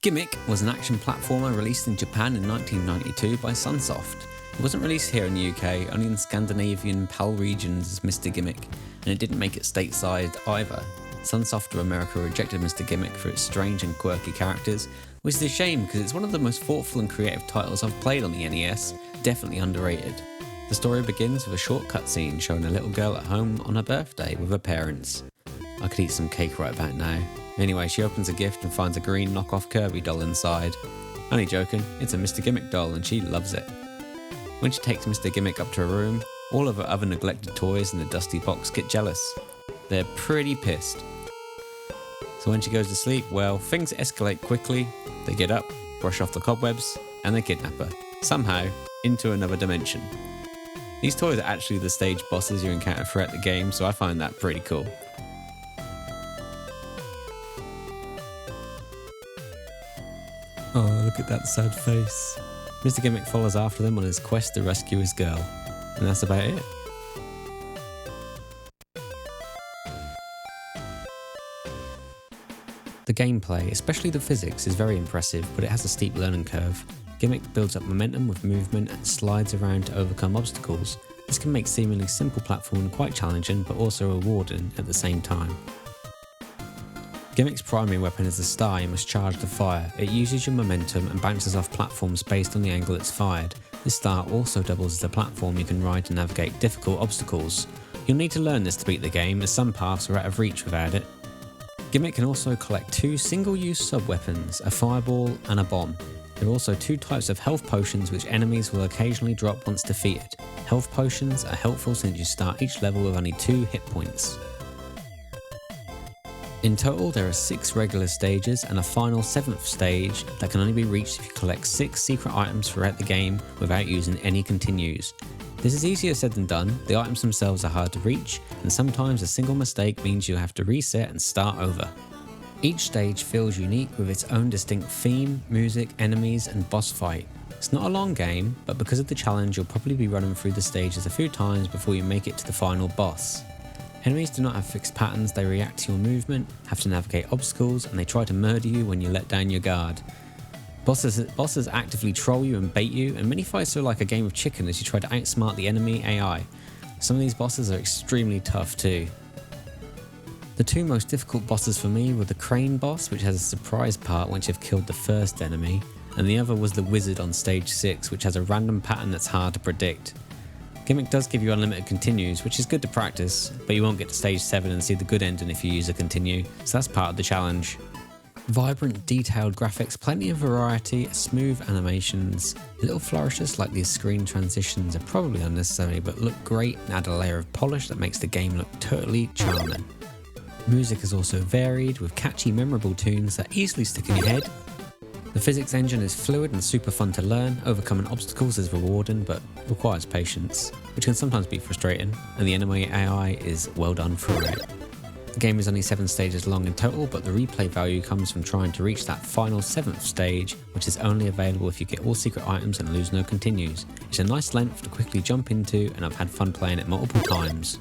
Gimmick was an action platformer released in Japan in 1992 by Sunsoft. It wasn't released here in the UK, only in Scandinavian PAL regions as Mr Gimmick, and it didn't make it stateside either. Sunsoft of America rejected Mr Gimmick for its strange and quirky characters, which is a shame because it's one of the most thoughtful and creative titles I've played on the NES, definitely underrated. The story begins with a short cutscene showing a little girl at home on her birthday with her parents. I could eat some cake right about now. Anyway, she opens a gift and finds a green knockoff Kirby doll inside. Only joking, it's a Mr Gimmick doll and she loves it. When she takes Mr Gimmick up to her room, all of her other neglected toys in the dusty box get jealous. They're pretty pissed. So when she goes to sleep, well, things escalate quickly. They get up, brush off the cobwebs, and they kidnap her, somehow, into another dimension. These toys are actually the stage bosses you encounter throughout the game, so I find that pretty cool. Oh, look at that sad face. Mr Gimmick follows after them on his quest to rescue his girl. And that's about it. The gameplay, especially the physics, is very impressive, but it has a steep learning curve. Gimmick builds up momentum with movement and slides around to overcome obstacles. This can make seemingly simple platforming quite challenging, but also rewarding at the same time. Gimmick's primary weapon is the star you must charge to fire. It uses your momentum and bounces off platforms based on the angle it's fired. This star also doubles as a platform you can ride to navigate difficult obstacles. You'll need to learn this to beat the game, as some paths are out of reach without it. Gimmick can also collect two single-use sub-weapons, a fireball and a bomb. There are also two types of health potions which enemies will occasionally drop once defeated. Health potions are helpful since you start each level with only 2 hit points. In total, there are 6 regular stages and a final 7th stage that can only be reached if you collect 6 secret items throughout the game without using any continues. This is easier said than done. The items themselves are hard to reach, and sometimes a single mistake means you have to reset and start over. Each stage feels unique with its own distinct theme, music, enemies, and boss fight. It's not a long game, but because of the challenge you'll probably be running through the stages a few times before you make it to the final boss. Enemies do not have fixed patterns, they react to your movement, have to navigate obstacles, and they try to murder you when you let down your guard. Bosses actively troll you and bait you, and many fights are like a game of chicken as you try to outsmart the enemy AI. Some of these bosses are extremely tough too. The 2 most difficult bosses for me were the crane boss, which has a surprise part once you've killed the first enemy, and the other was the wizard on stage 6, which has a random pattern that's hard to predict. Gimmick does give you unlimited continues, which is good to practice, but you won't get to stage 7 and see the good ending if you use a continue, so that's part of the challenge. Vibrant, detailed graphics, plenty of variety, smooth animations. Little flourishes like these screen transitions are probably unnecessary but look great and add a layer of polish that makes the game look totally charming. Music is also varied, with catchy, memorable tunes that easily stick in your head. The physics engine is fluid and super fun to learn. Overcoming obstacles is rewarding but requires patience, which can sometimes be frustrating, and the enemy AI is well done throughout. The game is only 7 stages long in total, but the replay value comes from trying to reach that final 7th stage, which is only available if you get all secret items and lose no continues. It's a nice length to quickly jump into, and I've had fun playing it multiple times.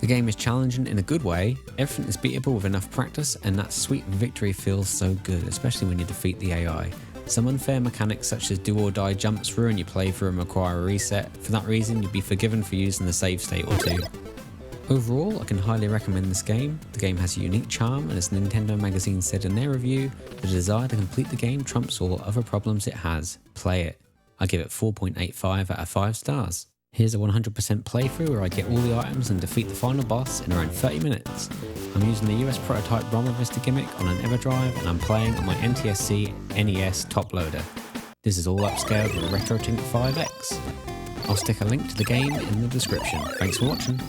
The game is challenging in a good way, everything is beatable with enough practice, and that sweet victory feels so good, especially when you defeat the AI. Some unfair mechanics such as do or die jumps ruin your playthrough and require a reset. For that reason, you'd be forgiven for using the save state or 2. Overall, I can highly recommend this game. The game has a unique charm, and as Nintendo Magazine said in their review, the desire to complete the game trumps all other problems it has. Play it. I give it 4.85 out of 5 stars. Here's a 100% playthrough where I get all the items and defeat the final boss in around 30 minutes. I'm using the US prototype ROM of Mr Gimmick on an EverDrive, and I'm playing on my NTSC NES Toploader. This is all upscaled with a RetroTink 5X. I'll stick a link to the game in the description. Thanks for watching.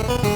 Bye.